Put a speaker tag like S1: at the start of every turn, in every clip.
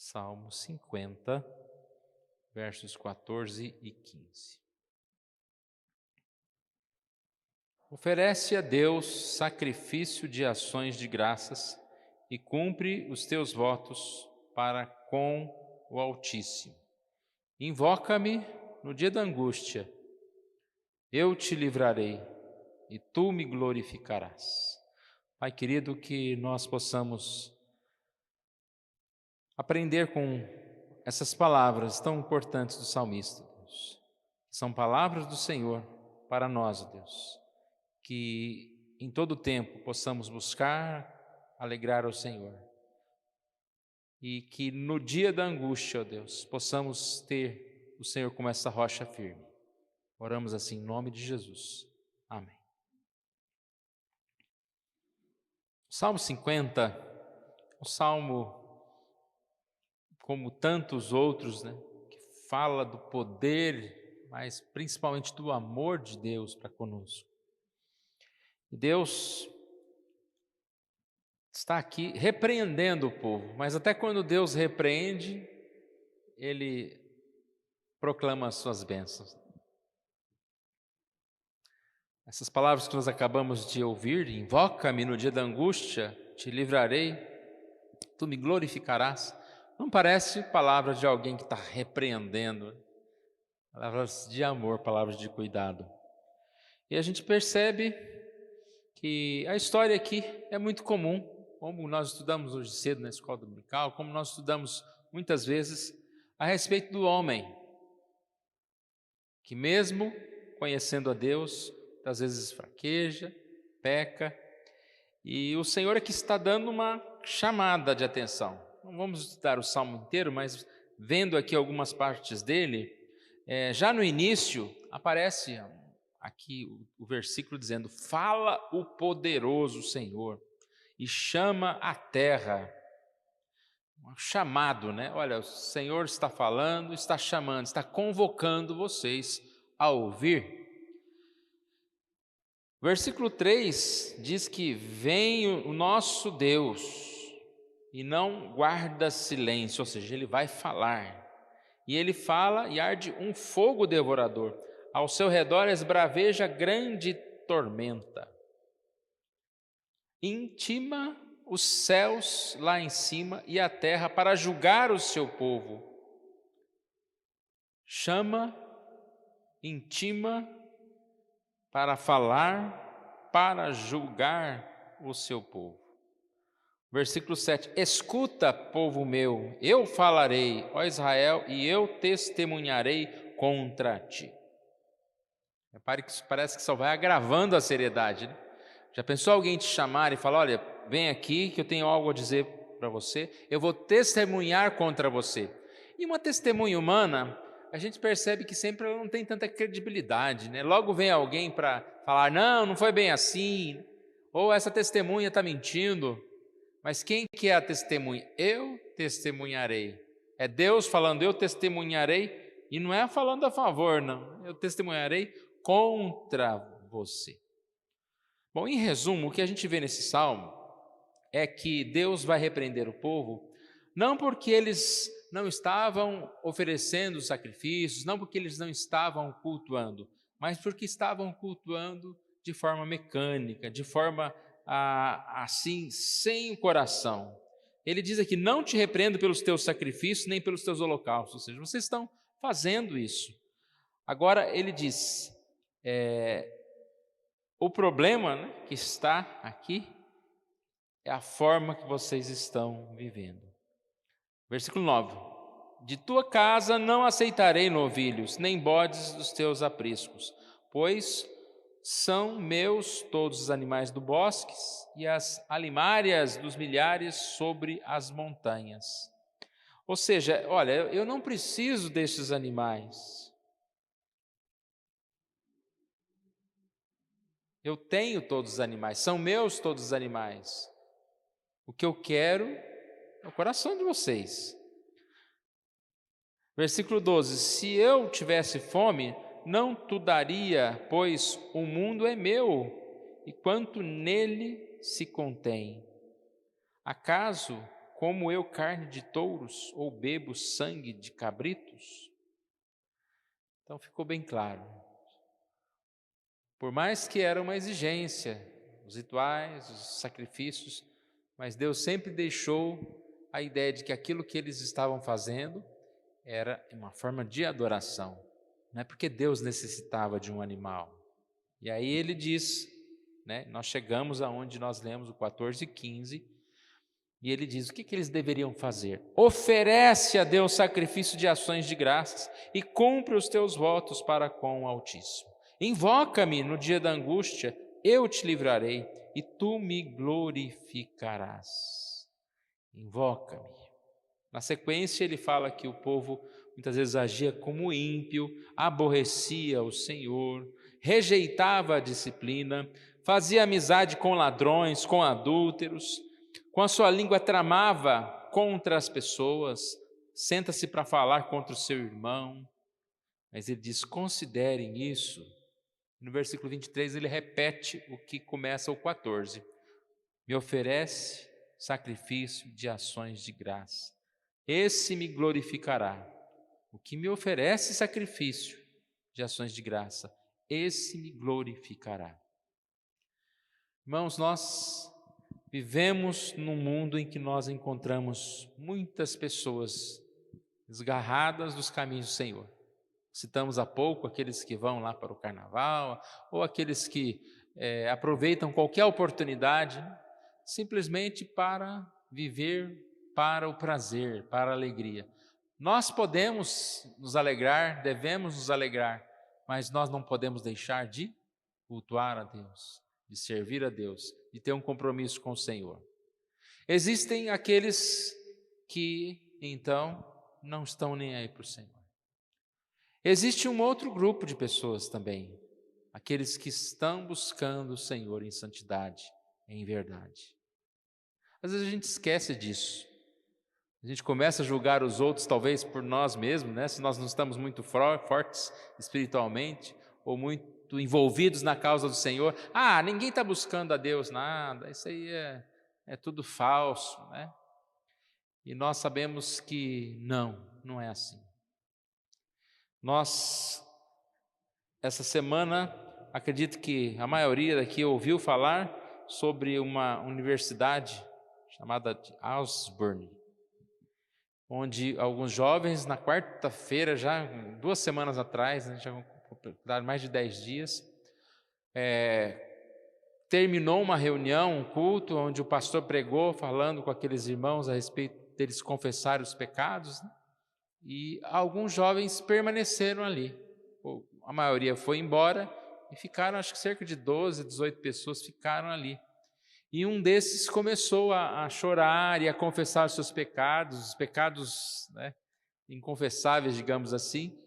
S1: Salmo 50, versos 14 e 15. Oferece a Deus sacrifício de ações de graças e cumpre os teus votos para com o Altíssimo. Invoca-me no dia da angústia, eu te livrarei e tu me glorificarás. Pai querido, que nós possamos aprender com essas palavras tão importantes do salmista, Deus. São palavras do Senhor para nós, Deus. Que em todo tempo possamos buscar alegrar ao Senhor. E que no dia da angústia, ó Deus, possamos ter o Senhor como essa rocha firme. Oramos assim em nome de Jesus. Amém. O Salmo 50, o Salmo, como tantos outros, que fala do poder, mas principalmente do amor de Deus para conosco. E Deus está aqui repreendendo o povo, mas até quando Deus repreende, Ele proclama as suas bênçãos. Essas palavras que nós acabamos de ouvir, invoca-me no dia da angústia, te livrarei, tu me glorificarás, não parece palavras de alguém que está repreendendo, palavras de amor, palavras de cuidado. E a gente percebe que a história aqui é muito comum, como nós estudamos hoje cedo na escola dominical, como nós estudamos muitas vezes a respeito do homem, que mesmo conhecendo a Deus, às vezes fraqueja, peca, e o Senhor aqui está dando uma chamada de atenção. Não vamos estudar o Salmo inteiro, mas vendo aqui algumas partes dele, já no início aparece aqui o versículo dizendo: fala o poderoso Senhor e chama a terra. Um chamado, Olha, o Senhor está falando, está chamando, está convocando vocês a ouvir. Versículo 3 diz que vem o nosso Deus e não guarda silêncio, ou seja, Ele vai falar. E Ele fala e arde um fogo devorador. Ao seu redor esbraveja grande tormenta. Intima os céus lá em cima e a terra para julgar o seu povo. Chama, intima, para falar, para julgar o seu povo. Versículo 7, escuta, povo meu, eu falarei, ó Israel, e eu testemunharei contra ti. Repare que isso parece que só vai agravando a seriedade, Já pensou alguém te chamar e falar: olha, vem aqui que eu tenho algo a dizer para você, eu vou testemunhar contra você. E uma testemunha humana, a gente percebe que sempre ela não tem tanta credibilidade, Logo vem alguém para falar: não foi bem assim, ou essa testemunha está mentindo. Mas quem que é a testemunha? Eu testemunharei. É Deus falando: eu testemunharei, e não é falando a favor, não. Eu testemunharei contra você. Bom, em resumo, o que a gente vê nesse salmo é que Deus vai repreender o povo, não porque eles não estavam oferecendo sacrifícios, não porque eles não estavam cultuando, mas porque estavam cultuando de forma mecânica, de forma assim, sem o coração. Ele diz aqui: não te repreendo pelos teus sacrifícios, nem pelos teus holocaustos, ou seja, vocês estão fazendo isso. Agora ele diz, o problema que está aqui é a forma que vocês estão vivendo. Versículo 9: de tua casa não aceitarei novilhos, nem bodes dos teus apriscos, pois são meus todos os animais do bosque e as alimárias dos milhares sobre as montanhas. Ou seja, olha, eu não preciso desses animais. Eu tenho todos os animais, são meus todos os animais. O que eu quero é o coração de vocês. Versículo 12: se eu tivesse fome, não tu daria, pois o mundo é meu, e quanto nele se contém. Acaso como eu carne de touros ou bebo sangue de cabritos? Então ficou bem claro. Por mais que era uma exigência, os rituais, os sacrifícios, mas Deus sempre deixou a ideia de que aquilo que eles estavam fazendo era uma forma de adoração. Não é porque Deus necessitava de um animal. E aí ele diz, né, nós chegamos aonde nós lemos o 14:15, e ele diz, o que eles deveriam fazer? Oferece a Deus sacrifício de ações de graças e cumpre os teus votos para com o Altíssimo. Invoca-me no dia da angústia, eu te livrarei e tu me glorificarás. Invoca-me. Na sequência ele fala que o povo muitas vezes agia como ímpio, aborrecia o Senhor, rejeitava a disciplina, fazia amizade com ladrões, com adúlteros, com a sua língua tramava contra as pessoas, senta-se para falar contra o seu irmão. Mas ele diz, considerem isso. No versículo 23 ele repete o que começa o 14. Me oferece sacrifício de ações de graça. Esse me glorificará. O que me oferece sacrifício de ações de graça, esse me glorificará. Irmãos, nós vivemos num mundo em que nós encontramos muitas pessoas desgarradas dos caminhos do Senhor. Citamos há pouco aqueles que vão lá para o carnaval, ou aqueles que aproveitam qualquer oportunidade, simplesmente para viver para o prazer, para a alegria. Nós podemos nos alegrar, devemos nos alegrar, mas nós não podemos deixar de cultuar a Deus, de servir a Deus, de ter um compromisso com o Senhor. Existem aqueles que, então, não estão nem aí para o Senhor. Existe um outro grupo de pessoas também, aqueles que estão buscando o Senhor em santidade, em verdade. Às vezes a gente esquece disso. A gente começa a julgar os outros, talvez por nós mesmos, né? Se nós não estamos muito fortes espiritualmente, ou muito envolvidos na causa do Senhor. Ah, ninguém está buscando a Deus nada, isso aí é tudo falso, né? E nós sabemos que não é assim. Nós, essa semana, acredito que a maioria daqui ouviu falar sobre uma universidade chamada de Osborne, onde alguns jovens, na quarta-feira, já 2 semanas atrás, né, já completaram mais de 10 dias, terminou uma reunião, um culto, onde o pastor pregou, falando com aqueles irmãos a respeito deles confessarem os pecados, né? E alguns jovens permaneceram ali. A maioria foi embora e ficaram, acho que cerca de 12, 18 pessoas ficaram ali. E um desses começou a chorar e a confessar os seus pecados, os pecados, né, inconfessáveis, digamos assim.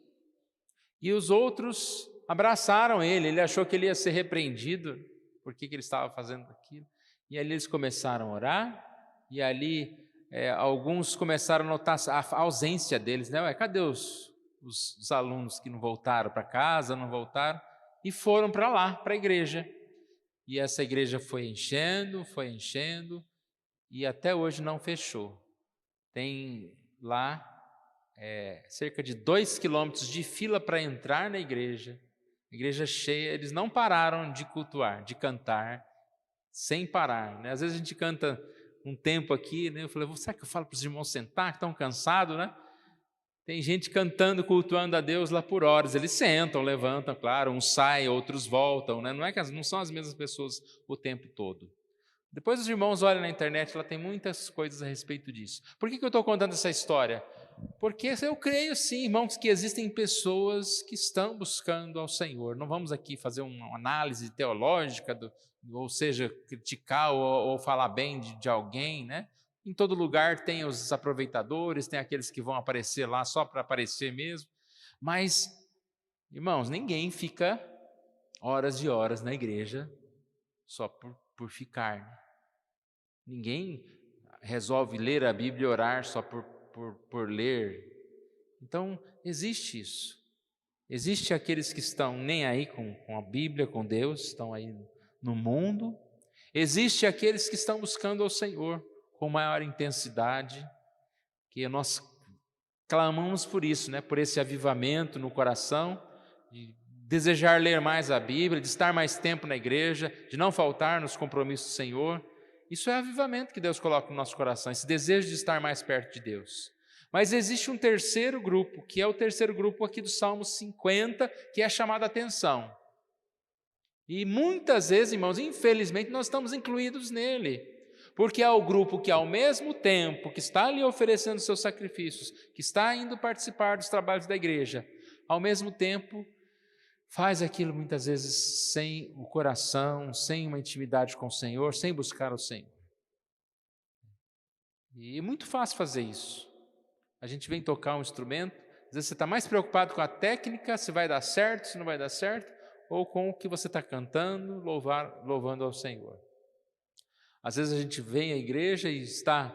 S1: E os outros abraçaram ele achou que ele ia ser repreendido, por que ele estava fazendo aquilo. E ali eles começaram a orar, e ali alguns começaram a notar a ausência deles, né? Ué, cadê os alunos que não voltaram para casa, não voltaram? E foram para lá, para a igreja. E essa igreja foi enchendo, e até hoje não fechou. Tem lá cerca de 2 quilômetros de fila para entrar na igreja, igreja cheia. Eles não pararam de cultuar, de cantar, sem parar, né? Às vezes a gente canta um tempo aqui, né? Eu falei, será que eu falo para os irmãos sentar, que estão cansados, né? Tem gente cantando, cultuando a Deus lá por horas. Eles sentam, levantam, claro, uns saem, outros voltam, né? Não são as mesmas pessoas o tempo todo. Depois os irmãos olham na internet, lá tem muitas coisas a respeito disso. Por que eu estou contando essa história? Porque eu creio sim, irmãos, que existem pessoas que estão buscando ao Senhor. Não vamos aqui fazer uma análise teológica, ou seja, criticar ou falar bem de alguém, né? Em todo lugar tem os aproveitadores, tem aqueles que vão aparecer lá só para aparecer mesmo. Mas, irmãos, ninguém fica horas e horas na igreja só por ficar. Né? Ninguém resolve ler a Bíblia e orar só por ler. Então, existe isso. Existe aqueles que estão nem aí com a Bíblia, com Deus, estão aí no mundo. Existe aqueles que estão buscando ao Senhor, com maior intensidade, que nós clamamos por isso, né? Por esse avivamento no coração, de desejar ler mais a Bíblia, de estar mais tempo na igreja, de não faltar nos compromissos do Senhor. Isso é avivamento que Deus coloca no nosso coração, esse desejo de estar mais perto de Deus. Mas existe um terceiro grupo, que é o terceiro grupo aqui do Salmo 50, que é chamado a atenção. E muitas vezes, irmãos, infelizmente, nós estamos incluídos nele, porque é o grupo que, ao mesmo tempo que está ali oferecendo seus sacrifícios, que está indo participar dos trabalhos da igreja, ao mesmo tempo faz aquilo muitas vezes sem o coração, sem uma intimidade com o Senhor, sem buscar o Senhor. E é muito fácil fazer isso. A gente vem tocar um instrumento, às vezes você está mais preocupado com a técnica, se vai dar certo, se não vai dar certo, ou com o que você está cantando, louvando ao Senhor. Às vezes a gente vem à igreja e está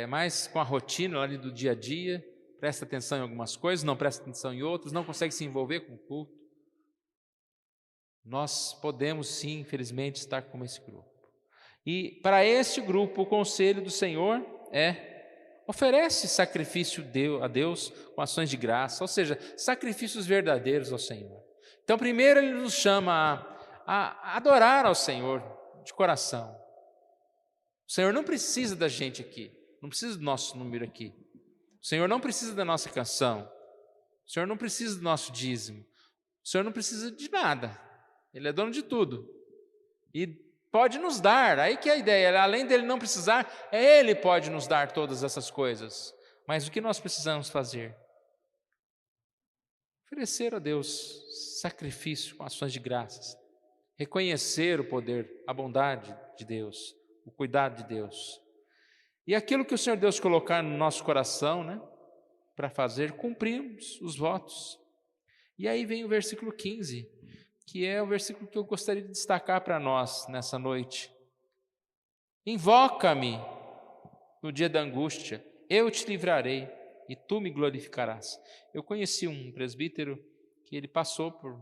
S1: mais com a rotina ali do dia a dia, presta atenção em algumas coisas, não presta atenção em outras, não consegue se envolver com o culto. Nós podemos sim, infelizmente, estar como esse grupo. E para este grupo, o conselho do Senhor oferece sacrifício a Deus com ações de graça, ou seja, sacrifícios verdadeiros ao Senhor. Então, primeiro ele nos chama a adorar ao Senhor de coração. O Senhor não precisa da gente aqui, não precisa do nosso número aqui. O Senhor não precisa da nossa canção. O Senhor não precisa do nosso dízimo. O Senhor não precisa de nada. Ele é dono de tudo. E pode nos dar, aí que é a ideia, além dele não precisar, ele pode nos dar todas essas coisas. Mas o que nós precisamos fazer? Oferecer a Deus sacrifício com ações de graças. Reconhecer o poder, a bondade de Deus, o cuidado de Deus. E aquilo que o Senhor Deus colocar no nosso coração, né, para fazer, cumprimos os votos. E aí vem o versículo 15, que é o versículo que eu gostaria de destacar para nós nessa noite. Invoca-me no dia da angústia, eu te livrarei e tu me glorificarás. Eu conheci um presbítero que ele passou por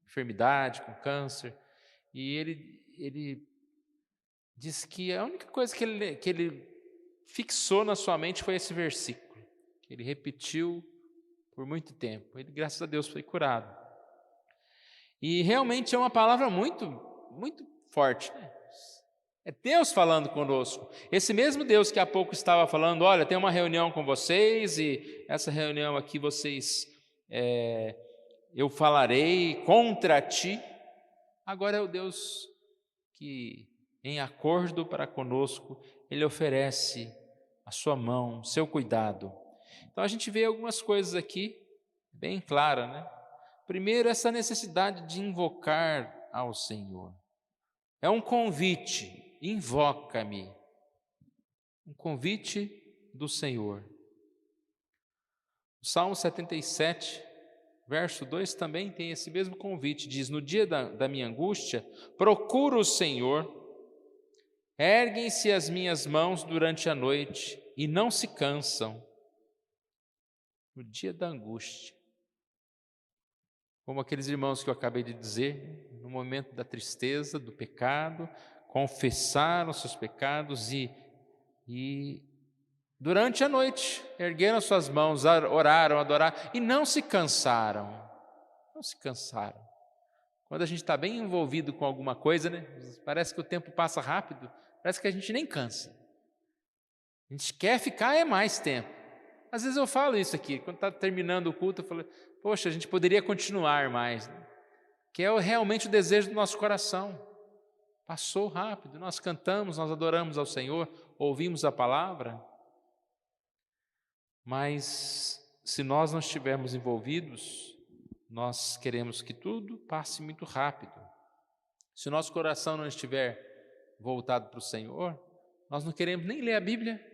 S1: enfermidade, com câncer, e ele disse que a única coisa que ele fixou na sua mente foi esse versículo, que ele repetiu por muito tempo. Ele, graças a Deus, foi curado. E realmente é uma palavra muito, muito forte, né? É Deus falando conosco. Esse mesmo Deus que há pouco estava falando, olha, tem uma reunião com vocês e essa reunião aqui eu falarei contra ti. Agora é o Deus que, em acordo para conosco, Ele oferece a sua mão, seu cuidado. Então a gente vê algumas coisas aqui, bem claras, né? Primeiro, essa necessidade de invocar ao Senhor. É um convite, invoca-me. Um convite do Senhor. O Salmo 77, verso 2 também tem esse mesmo convite. Diz, no dia da minha angústia, procuro o Senhor, erguem-se as minhas mãos durante a noite e não se cansam. No dia da angústia. Como aqueles irmãos que eu acabei de dizer, no momento da tristeza, do pecado, confessaram seus pecados e durante a noite ergueram suas mãos, oraram, adoraram e não se cansaram. Não se cansaram. Quando a gente está bem envolvido com alguma coisa, né? Parece que o tempo passa rápido, parece que a gente nem cansa. A gente quer ficar mais tempo. Às vezes eu falo isso aqui, quando está terminando o culto, eu falo, poxa, a gente poderia continuar mais, né? Que é realmente o desejo do nosso coração. Passou rápido, nós cantamos, nós adoramos ao Senhor, ouvimos a palavra, mas se nós não estivermos envolvidos, nós queremos que tudo passe muito rápido. Se o nosso coração não estiver voltado para o Senhor, nós não queremos nem ler a Bíblia,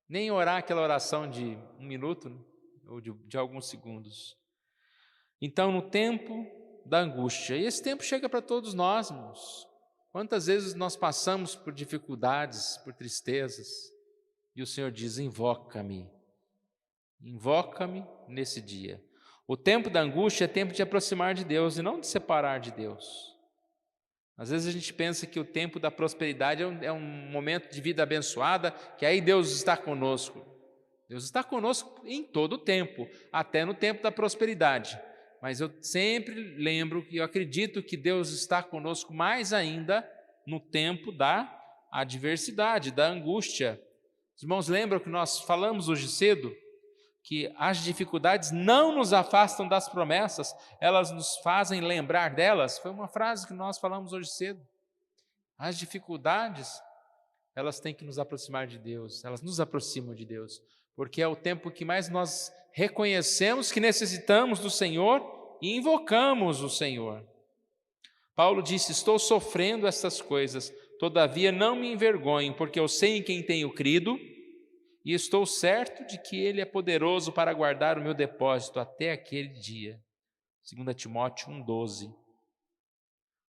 S1: nem orar aquela oração de 1 minuto, né? Ou de alguns segundos. Então, no tempo da angústia, e esse tempo chega para todos nós, irmãos. Quantas vezes nós passamos por dificuldades, por tristezas, e o Senhor diz, invoca-me nesse dia. O tempo da angústia é tempo de aproximar de Deus e não de separar de Deus. Às vezes a gente pensa que o tempo da prosperidade é um momento de vida abençoada, que aí Deus está conosco. Deus está conosco em todo o tempo, até no tempo da prosperidade. Mas eu sempre lembro e eu acredito que Deus está conosco mais ainda no tempo da adversidade, da angústia. Os irmãos lembram que nós falamos hoje cedo que as dificuldades não nos afastam das promessas, elas nos fazem lembrar delas. Foi uma frase que nós falamos hoje cedo. As dificuldades, elas têm que nos aproximar de Deus, elas nos aproximam de Deus, porque é o tempo que mais nós reconhecemos que necessitamos do Senhor e invocamos o Senhor. Paulo disse: estou sofrendo essas coisas, todavia não me envergonho, porque eu sei em quem tenho crido, e estou certo de que Ele é poderoso para guardar o meu depósito até aquele dia. 2 Timóteo 1,12.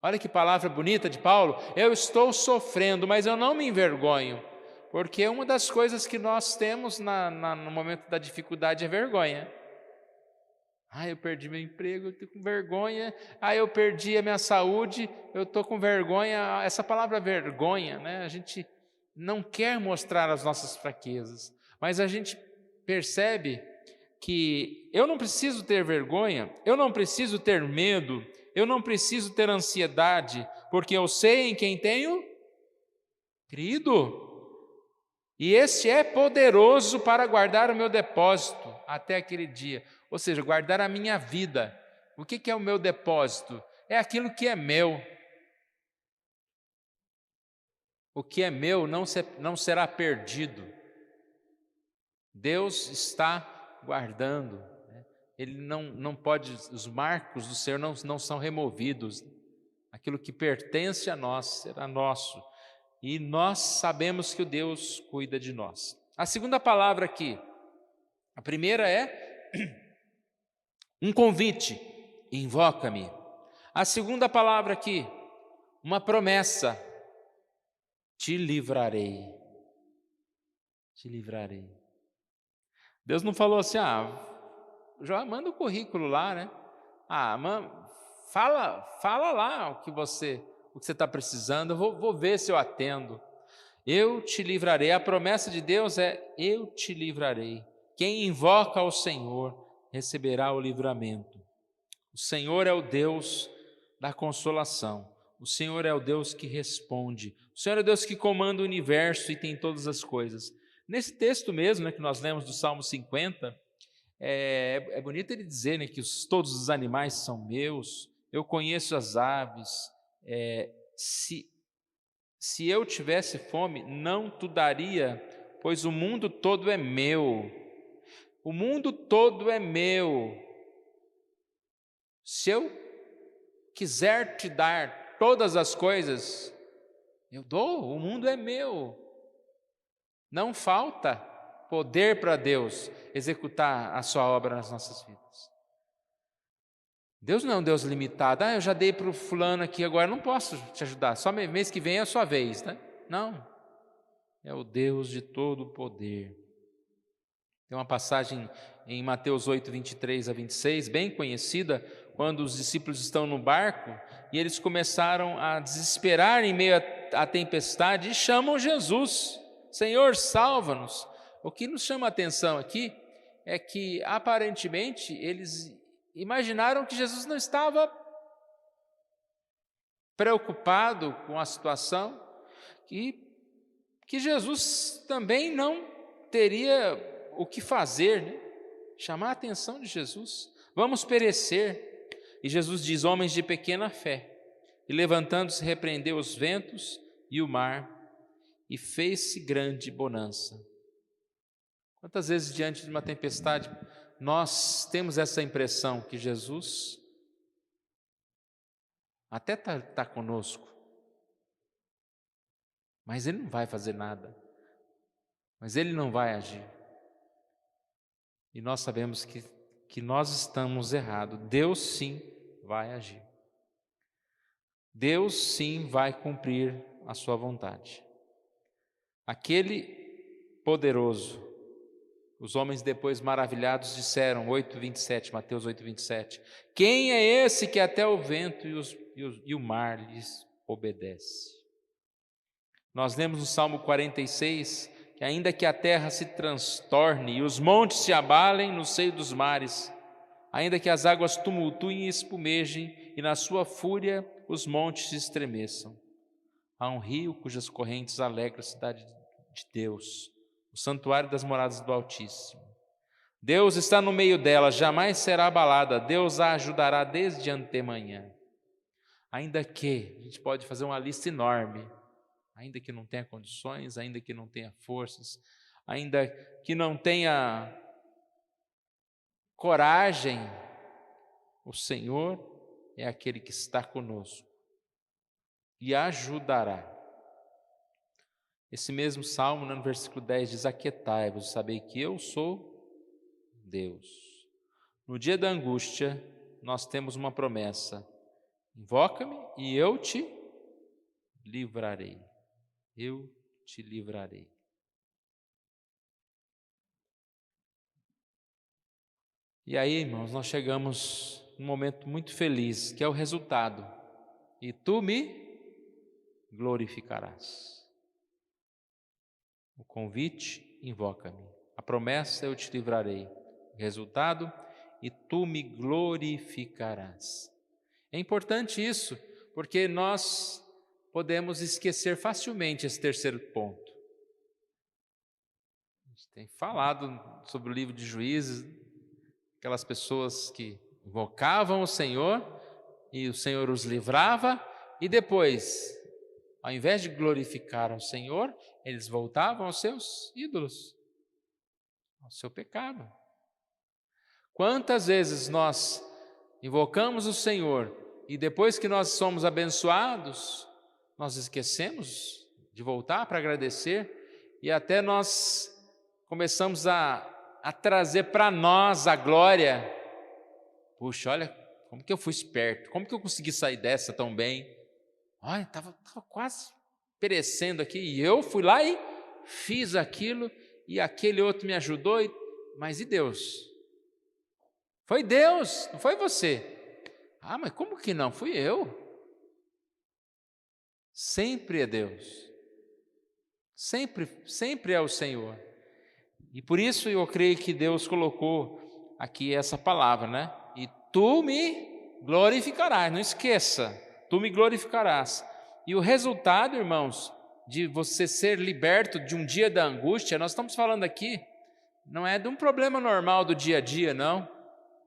S1: Olha que palavra bonita de Paulo. Eu estou sofrendo, mas eu não me envergonho, porque uma das coisas que nós temos no momento da dificuldade é vergonha. Eu perdi meu emprego, eu estou com vergonha. Eu perdi a minha saúde, eu estou com vergonha. Essa palavra vergonha, né? A gente não quer mostrar as nossas fraquezas, mas a gente percebe que eu não preciso ter vergonha, eu não preciso ter medo, eu não preciso ter ansiedade, porque eu sei em quem tenho crido. E este é poderoso para guardar o meu depósito até aquele dia. Ou seja, guardar a minha vida. O que é o meu depósito? É aquilo que é meu. O que é meu não será perdido. Deus está guardando. Ele não pode, os marcos do Senhor não são removidos. Aquilo que pertence a nós será nosso. E nós sabemos que o Deus cuida de nós. A segunda palavra aqui, a primeira é um convite, invoca-me. A segunda palavra aqui, uma promessa, te livrarei. Te livrarei. Deus não falou assim, já manda o currículo lá, né? Fala lá o que você está precisando, eu vou ver se eu atendo. Eu te livrarei. A promessa de Deus é: eu te livrarei. Quem invoca ao Senhor receberá o livramento. O Senhor é o Deus da consolação. O Senhor é o Deus que responde. O Senhor é o Deus que comanda o universo e tem todas as coisas. Nesse texto mesmo, né, que nós lemos do Salmo 50, é bonito ele dizer, né, que todos os animais são meus, eu conheço as aves, se eu tivesse fome, não tu daria, pois o mundo todo é meu. O mundo todo é meu. Se eu quiser te dar todas as coisas, eu dou, o mundo é meu. Não falta poder para Deus executar a sua obra nas nossas vidas. Deus não é um Deus limitado. Eu já dei para o fulano aqui, agora não posso te ajudar. Só mês que vem é a sua vez, né? Não. É o Deus de todo o poder. Tem uma passagem em Mateus 8, 23 a 26, bem conhecida, quando os discípulos estão no barco e eles começaram a desesperar em meio à tempestade e chamam Jesus. Senhor, salva-nos. O que nos chama a atenção aqui é que, aparentemente, eles imaginaram que Jesus não estava preocupado com a situação e que Jesus também não teria o que fazer, né? Chamar a atenção de Jesus. Vamos perecer. E Jesus diz: homens de pequena fé. E levantando-se, repreendeu os ventos e o mar, e fez-se grande bonança. Quantas vezes diante de uma tempestade nós temos essa impressão que Jesus até está conosco, mas Ele não vai fazer nada, mas Ele não vai agir. E nós sabemos que nós estamos errados. Deus sim vai agir. Deus sim vai cumprir a sua vontade. Aquele poderoso, os homens depois maravilhados disseram, 8:27, Mateus 8:27, quem é esse que até o vento e o mar obedece. Nós lemos no Salmo 46 que ainda que a terra se transtorne e os montes se abalem no seio dos mares, ainda que as águas tumultuem e espumejem e na sua fúria os montes se estremeçam, há um rio cujas correntes alegram a cidade de Deus, o santuário das moradas do Altíssimo. Deus está no meio dela, jamais será abalada, Deus a ajudará desde antemanhã. Ainda que, a gente pode fazer uma lista enorme, ainda que não tenha condições, ainda que não tenha forças, ainda que não tenha coragem, o Senhor é aquele que está conosco e ajudará. Esse mesmo salmo, no versículo 10, diz: aquietai-vos, sabei que eu sou Deus. No dia da angústia, nós temos uma promessa: invoca-me e eu te livrarei. Eu te livrarei. E aí, irmãos, nós chegamos num momento muito feliz, que é o resultado. E tu me glorificarás. O convite, invoca-me. A promessa, eu te livrarei. O resultado, e tu me glorificarás. É importante isso, porque nós podemos esquecer facilmente esse terceiro ponto. A gente tem falado sobre o livro de Juízes, aquelas pessoas que invocavam o Senhor e o Senhor os livrava, e depois, ao invés de glorificar ao Senhor, eles voltavam aos seus ídolos, ao seu pecado. Quantas vezes nós invocamos o Senhor e depois que nós somos abençoados, nós esquecemos de voltar para agradecer e até nós começamos a trazer para nós a glória. Puxa, olha como que eu fui esperto, como que eu consegui sair dessa tão bem? Olha, estava quase perecendo aqui e eu fui lá e fiz aquilo e aquele outro me ajudou, mas e Deus? Foi Deus, não foi você. Ah, mas como que não? Fui eu. Sempre é Deus. Sempre é o Senhor. E por isso eu creio que Deus colocou aqui essa palavra, né? E tu me glorificarás, não esqueça, tu me glorificarás. E o resultado, irmãos, de você ser liberto de um dia da angústia, nós estamos falando aqui, não é de um problema normal do dia a dia, não,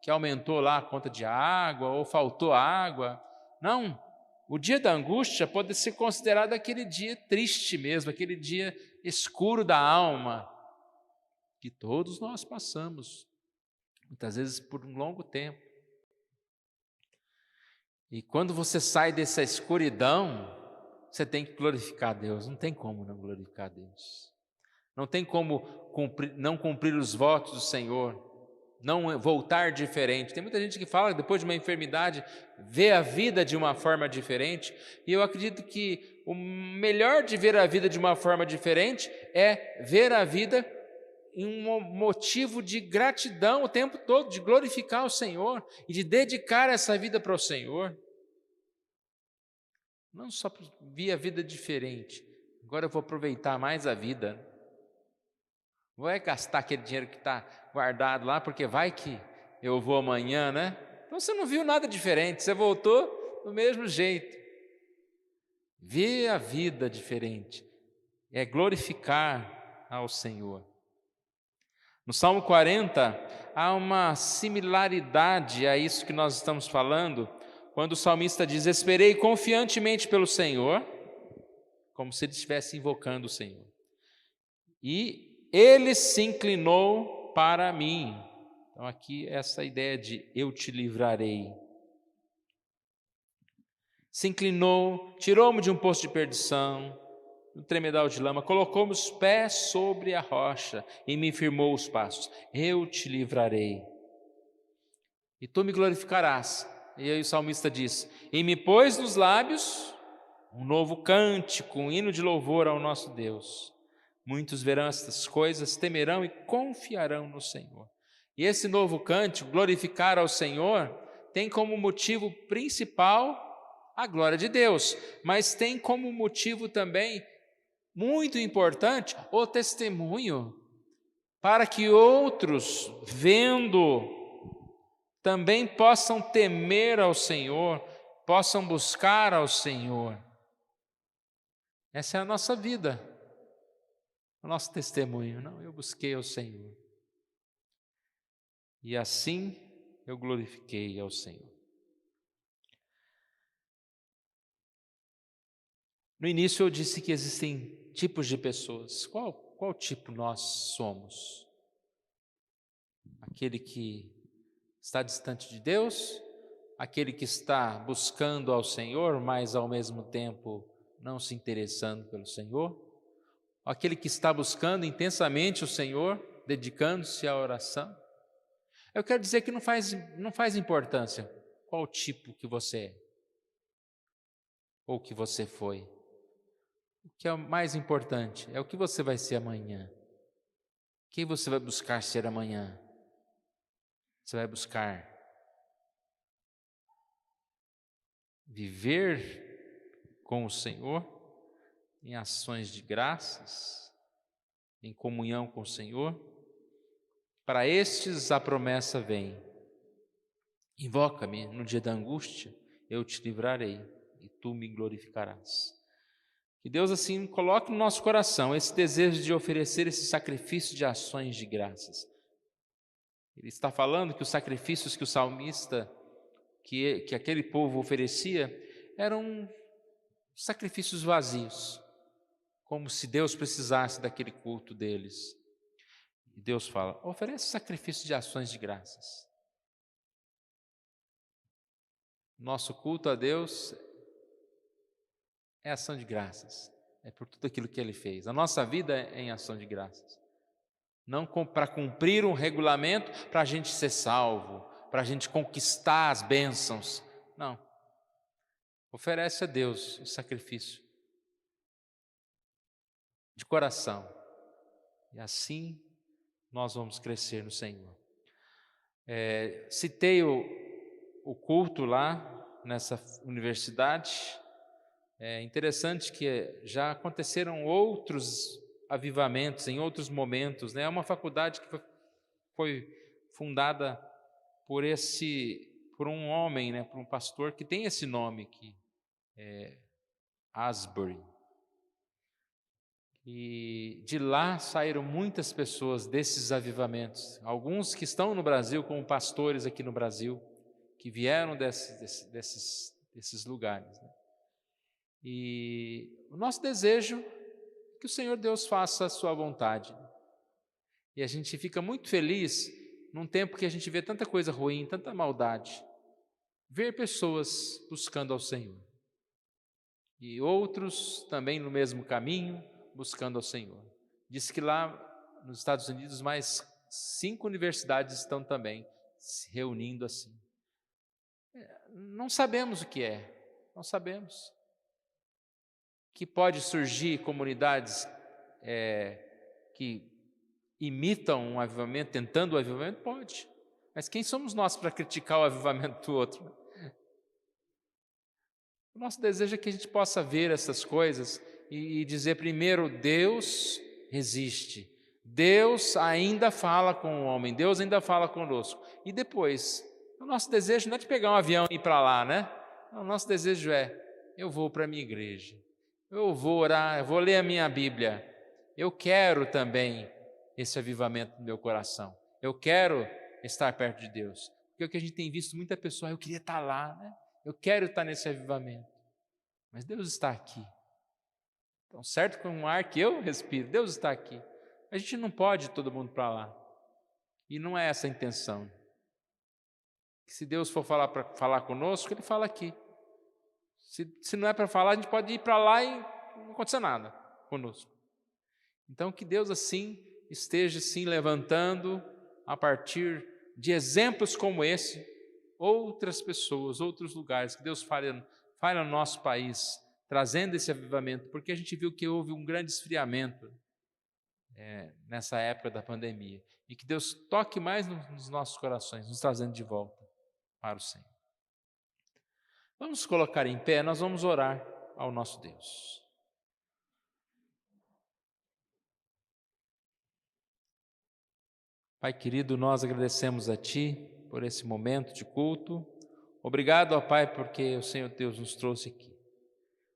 S1: que aumentou lá a conta de água ou faltou água. Não, o dia da angústia pode ser considerado aquele dia triste mesmo, aquele dia escuro da alma, que todos nós passamos, muitas vezes por um longo tempo. E quando você sai dessa escuridão, você tem que glorificar a Deus, não tem como não glorificar a Deus. Não tem como não cumprir os votos do Senhor, não voltar diferente. Tem muita gente que fala que depois de uma enfermidade, vê a vida de uma forma diferente, e eu acredito que o melhor de ver a vida de uma forma diferente é ver a vida em um motivo de gratidão o tempo todo, de glorificar o Senhor e de dedicar essa vida para o Senhor. Não só vi a vida diferente, agora eu vou aproveitar mais a vida. Vou gastar aquele dinheiro que está guardado lá, porque vai que eu vou amanhã, né? Então você não viu nada diferente, você voltou do mesmo jeito. Ver a vida diferente é glorificar ao Senhor. No Salmo 40, há uma similaridade a isso que nós estamos falando, quando o salmista diz: esperei confiantemente pelo Senhor, como se ele estivesse invocando o Senhor. E ele se inclinou para mim. Então aqui essa ideia de eu te livrarei. Se inclinou, tirou-me de um poço de perdição, um tremedal de lama, colocou-me os pés sobre a rocha e me firmou os passos. Eu te livrarei. E tu me glorificarás. E aí o salmista diz: e me pôs nos lábios um novo cântico, um hino de louvor ao nosso Deus. Muitos verão estas coisas, temerão e confiarão no Senhor. E esse novo cântico, glorificar ao Senhor, tem como motivo principal a glória de Deus, mas tem como motivo também, muito importante, o testemunho, para que outros, vendo, também possam temer ao Senhor, possam buscar ao Senhor. Essa é a nossa vida, o nosso testemunho. Não, eu busquei ao Senhor. E assim eu glorifiquei ao Senhor. No início eu disse que existem tipos de pessoas. Qual tipo nós somos? Aquele que está distante de Deus? Aquele que está buscando ao Senhor, mas ao mesmo tempo não se interessando pelo Senhor? Aquele que está buscando intensamente o Senhor, dedicando-se à oração? Eu quero dizer que não faz importância qual tipo que você é, ou que você foi. O que é o mais importante é o que você vai ser amanhã. Quem você vai buscar ser amanhã? Você vai buscar viver com o Senhor em ações de graças, em comunhão com o Senhor? Para estes a promessa vem: invoca-me no dia da angústia, eu te livrarei e tu me glorificarás. Que Deus assim coloque no nosso coração esse desejo de oferecer esse sacrifício de ações de graças. Ele está falando que os sacrifícios que o salmista, que aquele povo oferecia, eram sacrifícios vazios, como se Deus precisasse daquele culto deles. E Deus fala: oferece sacrifício de ações de graças. Nosso culto a Deus é ação de graças, é por tudo aquilo que Ele fez. A nossa vida é em ação de graças. Não para cumprir um regulamento para a gente ser salvo, para a gente conquistar as bênçãos. Não. Oferece a Deus o sacrifício de coração. E assim nós vamos crescer no Senhor. Citei o culto lá nessa universidade. É interessante que já aconteceram outros avivamentos em outros momentos, né? É uma faculdade que foi fundada por um homem, né? Por um pastor que tem esse nome aqui, Asbury. E de lá saíram muitas pessoas desses avivamentos, alguns que estão no Brasil como pastores aqui no Brasil, que vieram desses lugares, né? E o nosso desejo é que o Senhor Deus faça a sua vontade. E a gente fica muito feliz num tempo que a gente vê tanta coisa ruim, tanta maldade, ver pessoas buscando ao Senhor. E outros também no mesmo caminho, buscando ao Senhor. Diz que lá nos Estados Unidos mais 5 universidades estão também se reunindo assim. Não sabemos o que é, não sabemos. Que pode surgir comunidades que imitam um avivamento, tentando o avivamento? Pode. Mas quem somos nós para criticar o avivamento do outro? O nosso desejo é que a gente possa ver essas coisas e dizer primeiro: Deus resiste, Deus ainda fala com o homem, Deus ainda fala conosco. E depois, o nosso desejo não é de pegar um avião e ir para lá, né? O nosso desejo é: eu vou para a minha igreja, eu vou orar, eu vou ler a minha Bíblia, eu quero também esse avivamento no meu coração, eu quero estar perto de Deus. Porque o que a gente tem visto muita pessoa: eu queria estar lá, né? Eu quero estar nesse avivamento, mas Deus está aqui. Então, certo, com o ar que eu respiro, Deus está aqui. A gente não pode ir todo mundo para lá. E não é essa a intenção. Se Deus for falar para falar conosco, Ele fala aqui. Se não é para falar, a gente pode ir para lá e não acontecer nada conosco. Então, que Deus assim esteja sim levantando, a partir de exemplos como esse, outras pessoas, outros lugares, que Deus fale no nosso país, trazendo esse avivamento, porque a gente viu que houve um grande esfriamento nessa época da pandemia, e que Deus toque mais nos nossos corações, nos trazendo de volta para o Senhor. Vamos colocar em pé, nós vamos orar ao nosso Deus. Pai querido, nós agradecemos a Ti por esse momento de culto. Obrigado, ó Pai, porque o Senhor Deus nos trouxe aqui.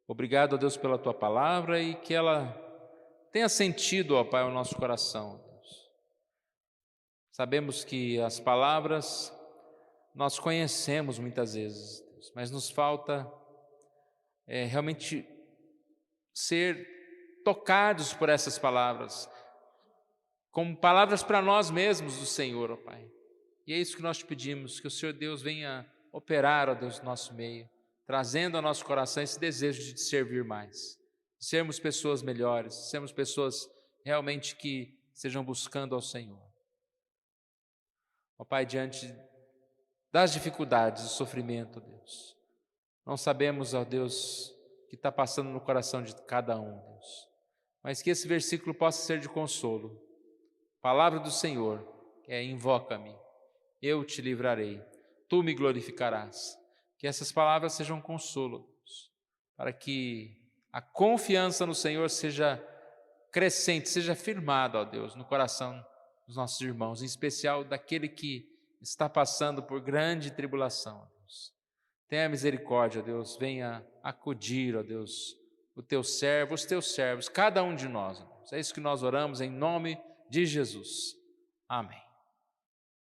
S1: Obrigado, ó Deus, pela Tua palavra e que ela tenha sentido, ó Pai, ao nosso coração, ó Deus. Sabemos que as palavras nós conhecemos muitas vezes, Deus, mas nos falta realmente ser tocados por essas palavras, como palavras para nós mesmos do Senhor, ó Pai. E é isso que nós te pedimos, que o Senhor Deus venha operar, ó Deus, no nosso meio, trazendo ao nosso coração esse desejo de te servir mais, de sermos pessoas melhores, de sermos pessoas realmente que estejam buscando ao Senhor. Ó Pai, diante das dificuldades, do sofrimento, ó Deus, não sabemos, ó Deus, o que está passando no coração de cada um, Deus, mas que esse versículo possa ser de consolo. Palavra do Senhor, que é: invoca-me, eu te livrarei, tu me glorificarás. Que essas palavras sejam consolo, Deus, para que a confiança no Senhor seja crescente, seja firmada, ó Deus, no coração dos nossos irmãos, em especial daquele que está passando por grande tribulação, ó Deus. Tenha misericórdia, ó Deus, venha acudir, ó Deus, o teu servo, os teus servos, cada um de nós, ó Deus. É isso que nós oramos em nome de Jesus. Amém.